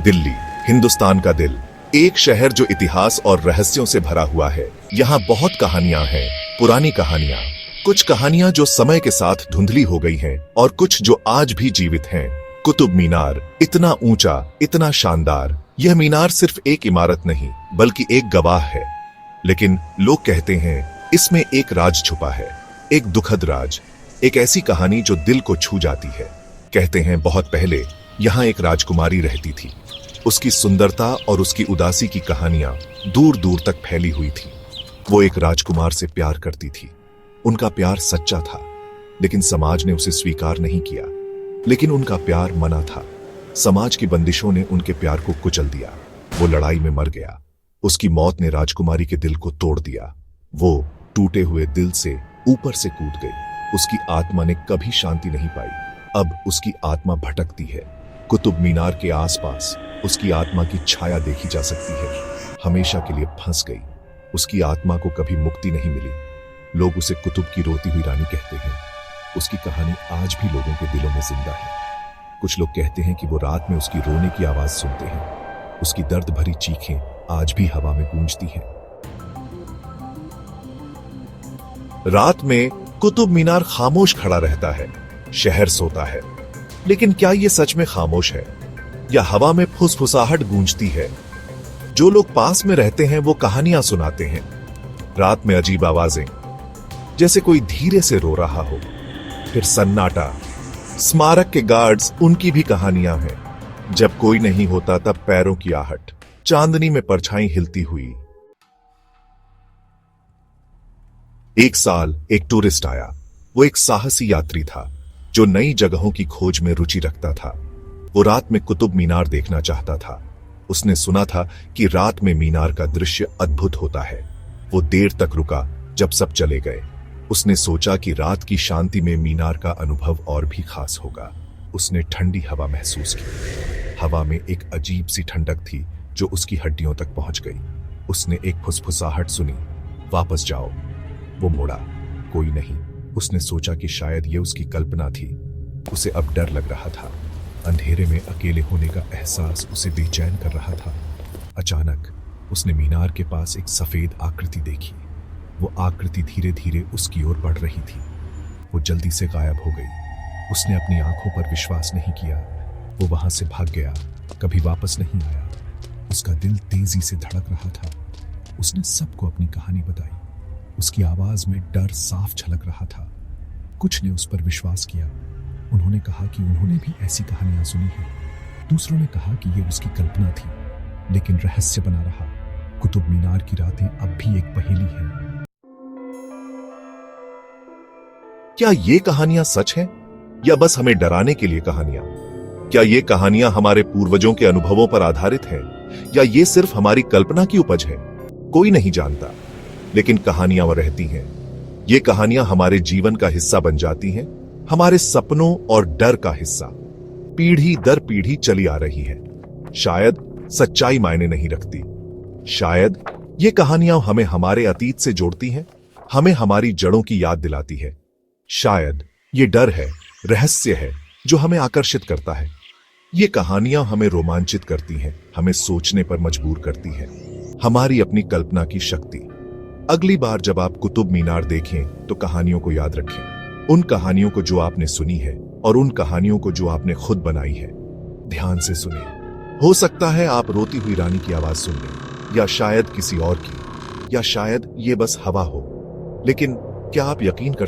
दिल्ली, हिंदुस्तान का दिल, एक शहर जो इतिहास और रहस्यों से भरा हुआ है। यहाँ बहुत कहानियां हैं, पुरानी कहानियां, कुछ कहानियां जो समय के साथ धुंधली हो गई हैं और कुछ जो आज भी जीवित हैं। कुतुब मीनार, इतना ऊंचा, इतना शानदार। यह मीनार सिर्फ एक इमारत नहीं बल्कि एक गवाह है। लेकिन लोग कहते हैं इसमें एक राज छुपा है, एक दुखद राज, एक ऐसी कहानी जो दिल को छू जाती है। कहते हैं बहुत पहले यहाँ एक राजकुमारी रहती थी। उसकी सुंदरता और उसकी उदासी की कहानियां दूर दूर तक फैली हुई थी। वो एक राजकुमार से प्यार करती थी। उनका प्यार सच्चा था, लेकिन समाज ने उसे स्वीकार नहीं किया। लेकिन उनका प्यार मना था। समाज की बंदिशों ने उनके प्यार को कुचल दिया। वो लड़ाई में मर गया। उसकी मौत ने राजकुमारी के दिल को तोड़ दिया। वो टूटे हुए दिल से ऊपर से कूद गई। उसकी आत्मा ने कभी शांति नहीं पाई। अब उसकी आत्मा भटकती है। कुतुब मीनार के आसपास उसकी आत्मा की छाया देखी जा सकती है। हमेशा के लिए फंस गई। उसकी आत्मा को कभी मुक्ति नहीं मिली। लोग उसे कुतुब की रोती हुई रानी कहते हैं। उसकी कहानी आज भी लोगों के दिलों में जिंदा है। कुछ लोग कहते हैं कि वो रात में उसकी रोने की आवाज सुनते हैं। उसकी दर्द भरी चीखें आज भी हवा में गूंजती हैं। रात में कुतुब मीनार खामोश खड़ा रहता है। शहर सोता है। लेकिन क्या ये सच में खामोश है या हवा में फुसफुसाहट गूंजती है? जो लोग पास में रहते हैं वो कहानियां सुनाते हैं। रात में अजीब आवाजें, जैसे कोई धीरे से रो रहा हो। फिर सन्नाटा। स्मारक के गार्ड्स, उनकी भी कहानियां हैं। जब कोई नहीं होता तब पैरों की आहट, चांदनी में परछाई हिलती हुई। एक साल एक टूरिस्ट आया। वो एक साहसी यात्री था जो नई जगहों की खोज में रुचि रखता था। वो रात में कुतुब मीनार देखना चाहता था। उसने सुना था कि रात में मीनार का दृश्य अद्भुत होता है। वो देर तक रुका जब सब चले गए। उसने सोचा कि रात की शांति में मीनार का अनुभव और भी खास होगा। उसने ठंडी हवा महसूस की। हवा में एक अजीब सी ठंडक थी जो उसकी हड्डियों तक पहुंच गई। उसने एक फुसफुसाहट सुनी, वापस जाओ। वो मुड़ा, कोई नहीं। उसने सोचा कि शायद ये उसकी कल्पना थी। उसे अब डर लग रहा था। अंधेरे में अकेले होने का एहसास उसे बेचैन कर रहा था। अचानक उसने मीनार के पास एक सफेद आकृति देखी। वो आकृति धीरे धीरे उसकी ओर बढ़ रही थी। वो जल्दी से गायब हो गई। उसने अपनी आंखों पर विश्वास नहीं किया। वो वहां से भाग गया, कभी वापस नहीं आया। उसका दिल तेजी से धड़क रहा था। उसने सबको अपनी कहानी बताई। उसकी आवाज में डर साफ झलक रहा था। कुछ ने उस पर विश्वास किया। उन्होंने कहा कि उन्होंने भी ऐसी कहानियां सुनी हैं। दूसरों ने कहा कि यह उसकी कल्पना थी। लेकिन रहस्य बना रहा। कुतुब मीनार की रातें अब भी एक पहेली हैं। क्या ये कहानियां सच हैं या बस हमें डराने के लिए कहानियां? क्या ये कहानियां हमारे पूर्वजों के अनुभवों पर आधारित हैं या ये सिर्फ हमारी कल्पना की उपज है? कोई नहीं जानता, लेकिन कहानियां वो रहती हैं। ये कहानियां हमारे जीवन का हिस्सा बन जाती हैं, हमारे सपनों और डर का हिस्सा। पीढ़ी दर पीढ़ी चली आ रही है। शायद सच्चाई मायने नहीं रखती। शायद ये कहानियां हमें हमारे अतीत से जोड़ती हैं, हमें हमारी जड़ों की याद दिलाती है। शायद ये डर है, रहस्य है जो हमें आकर्षित करता है। ये कहानियां हमें रोमांचित करती हैं, हमें सोचने पर मजबूर करती हैं। हमारी अपनी कल्पना की शक्ति। अगली बार जब आप कुतुब मीनार देखें तो कहानियों को याद रखें। उन कहानियों को जो आपने सुनी है और उन कहानियों को जो आपने खुद बनाई है। ध्यान से सुने। हो सकता है आप रोती हुई रानी की आवाज सुन लें, या शायद किसी और की, या शायद ये बस हवा हो। लेकिन क्या आप यकीन कर